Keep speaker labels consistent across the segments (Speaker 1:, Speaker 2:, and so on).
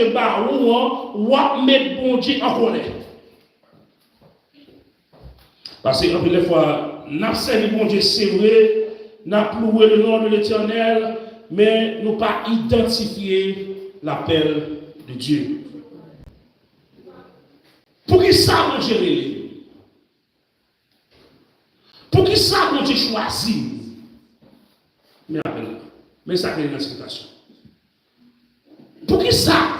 Speaker 1: ou mettre bon Dieu en colère. Parce que des fois, nous avons servi bon Dieu, c'est vrai, nous avons loué le nom de l'Éternel, mais nous n'avons pas identifié l'appel de Dieu. Pour qui ça, mon Dieu, pour qui ça, mon Dieu, choisit? Mais ça, c'est une explication. Pour qui ça?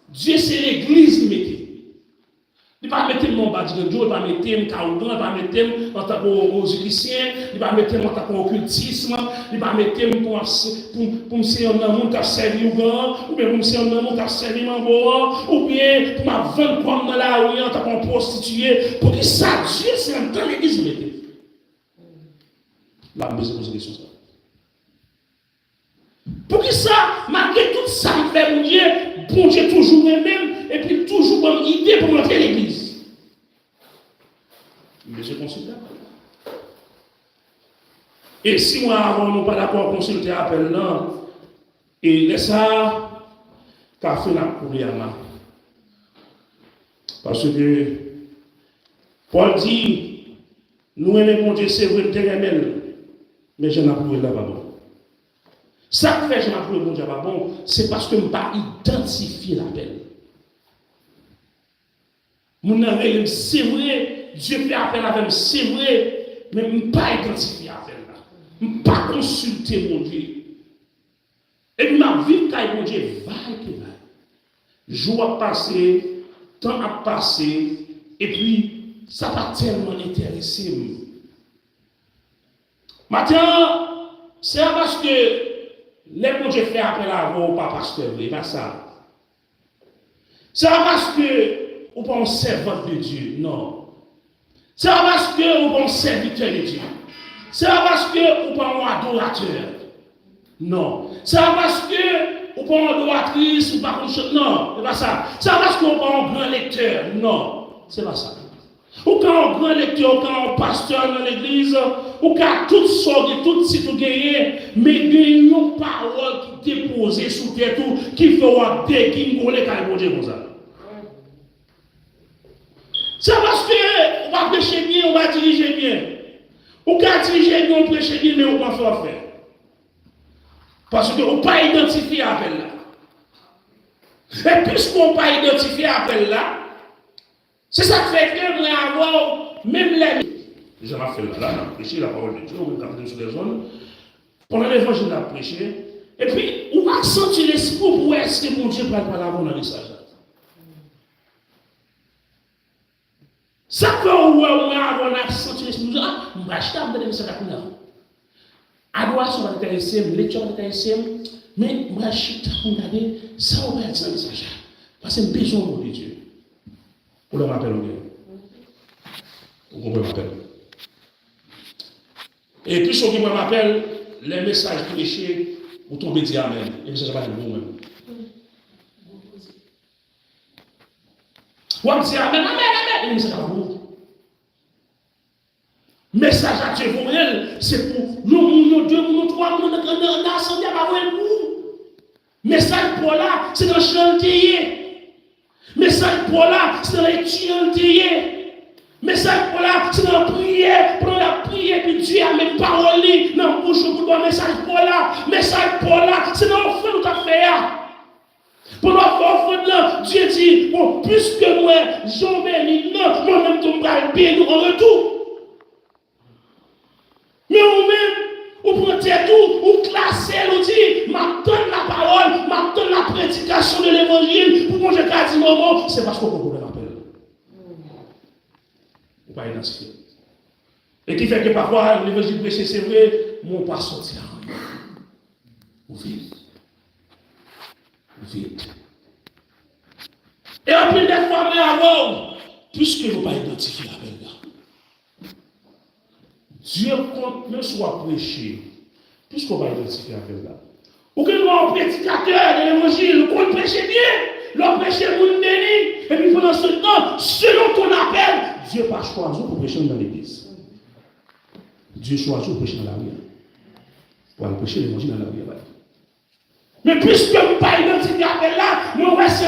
Speaker 1: Dieu, c'est l'église qui met. Il ne va pas mettre mon bâtiment, il ne va pas mettre mon caoudon, il ne va pas mettre en tant qu'occulticien, il ne va pas mettre en tant qu'occultisme, il ne va pas mettre pour me servir un monde qui a servi au grand, ou bien pour me servir un monde qui a servi mon beau, ou bien pour me vendre comme dans la rue en tant qu'un prostitué. Pour qui ça, Dieu, c'est dans l'église qui met. Là, je me pose des questions. Pour qui ça, malgré tout ça, il fait bon Dieu toujours le même, et puis toujours bonne idée pour montrer l'église. Mais je consulte. Et si moi, avant, nous pas d'accord, consulter appel là, et laisse ça, qu'a fait la courir là. Parce que Paul dit, nous aimons Dieu, c'est vrai, mais je n'ai pas là-bas bon. Ça que fait je m'appelle mon Dieu pas bon, c'est parce que je n'ai pas identifié l'appel. Mon ami, c'est vrai, Dieu fait appel avec c'est vrai, mais je n'ai pas identifié l'appel là. Je n'ai pas consulté mon Dieu. Et ma vie, quand mon Dieu va et va. Jour a passé, temps a passé, et puis ça va tellement intéresser. Maintenant, c'est parce que les bon Dieu fait appel à vous, pas pasteur, c'est pas ça. C'est parce que vous pas un servant de Dieu, non. C'est parce que vous pas un serviteur de Dieu. C'est parce que vous pas un adorateur, non. C'est parce que vous pas une adoratrice, ou pas une chose, non, c'est pas ça. C'est parce que vous pas un grand lecteur, non, c'est pas ça. Ou quand un grand lecteur, ou quand un pasteur dans l'église, ou quand toutes sortes, toutes si tout gagné, mais il y a une parole qui est déposée sur terre, qui fait voir des qui nous les Dieu comme ça. C'est parce que on va prêcher bien, on va diriger bien. Ou quand diriger bien, on prêche bien, mais on va faire. Parce que on pas identifié l'appel là. Et puisqu'on pas identifié l'appel là, c'est ça qui fait que moi avoir même les. Je m'ai fait là, on a prêché la parole de Dieu, on a capté sur les zones. Pendant l'évangile, on a prêché. Et puis, on va sentir l'esprit pour est-ce que mon Dieu va parler avant dans le message. Ça fait on a senti l'esprit, on va acheter un message à coup d'avant. Adoration va t'intéresser, lecture va t'intéresser, mais on va acheter pour regarder, ça on va être dans le message. Parce que c'est un besoin de Dieu. Pour le rappel, vous comprenez l'appel. Et puis, ceux qui m'appellent, les messages prêchés, vous tombez dire Amen. Et ça va être vous-même. Vous allez dire Amen, Amen, Amen. Et ça va vous. Message à Dieu pour elle, c'est pour nous, deux, nous, trois, nous, dans l'assemblée, à vous. Message pour là, c'est dans le chantier. Message pour là, c'est dans les chantiers. Message pour là, c'est dans la prière, pour la prière, puis Dieu a mes paroles dans la bouche pour le message pour là. Message pour là, c'est dans l'offre de fait. Pour l'offre là, Dieu dit, bon, puisque moi, j'en bénis, non, moi-même, tu me parles bien en retour. Mais vous-même, vous prenez tout, vous classez, vous dites, m'attendez la parole, m'attendez la prédication de l'évangile, pour manger 4 moments, c'est parce qu'on comprend l'appel. Vous pas identifier. Et qui fait que parfois, l'évangile prêché, c'est vrai, mon pas sorti là. Vous vivez. Vous vivez. Et en plus des fois, mais avant, puisque vous pas identifier l'appel là. Dieu compte ne soit prêché, puisqu'on va identifier l'appel là. Ou que nous avons un prédicateur de l'évangile, qu'on prêche bien, l'on prêche le béni, et puis pendant ce temps, selon ton appel, Dieu n'a pas choisi pour prêcher dans l'église. Dieu choisit pour prêcher dans la rue. Pour aller prêcher l'évangile dans la rue. Mais puisque nous ne pas identifier l'appel là, nous restons